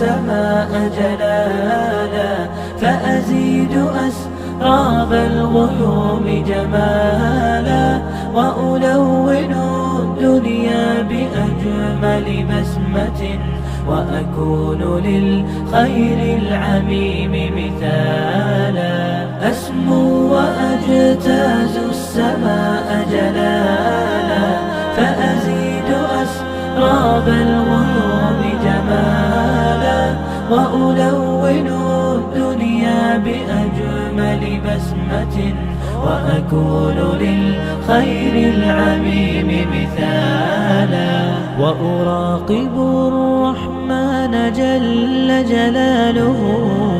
السماء جلالا، فأزيد أسراب الغيوم جمالا، وألون الدنيا بأجمل بسمة، وأكون للخير العميم مثالا. أسمو وأجتاز السماء جلالا، فأزيد أسراب الغيوم جمالا، وألون الدنيا بأجمل بسمة، وأكون للخير العميم مثالا. وأراقب الرحمن جل جلاله،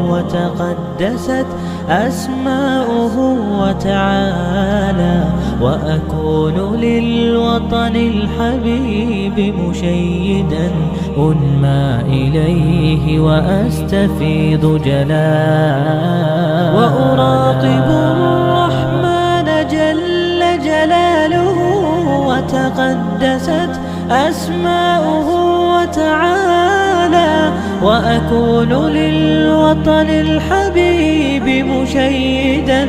وتقدست أسماؤه وتعالى، وأكون للوطن الحبيب مشيدا، أنمى إليه وأستفيض جلالا. وأراقب الرحمن جل جلاله، وتقدست أسماؤه وتعالى، وأكون للوطن الحبيب مشيدا،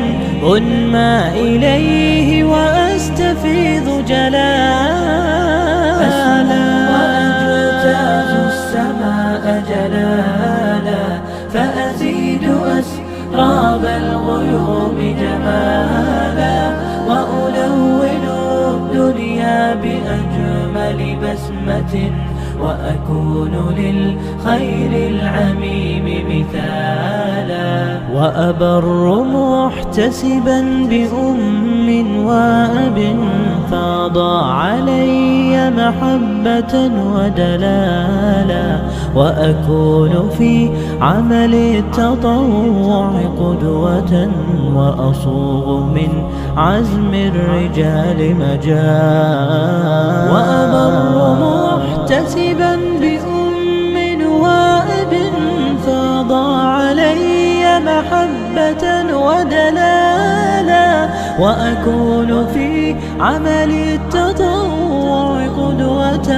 أنمى إليه وأستفيض جلالا. وأجتاز السماء جلالا، فأزيد أسراب الغيوم جمالا، وألون الدنيا بأجمل بسمة، وأكون للخير العميم مثالا. وأبر محتسبا بأم وأب، فاض علي محبة ودلالا، وأكون في عمل التطوع قدوة، وأصوغ من عزم الرجال مجالا. وأبر محتسبا بأم وأب، فاض علي محبة ودلالا، وأكون في عمل التطوع قدوة،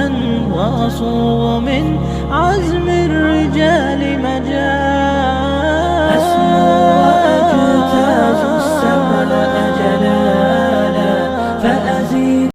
وأصوغ من عزم الرجال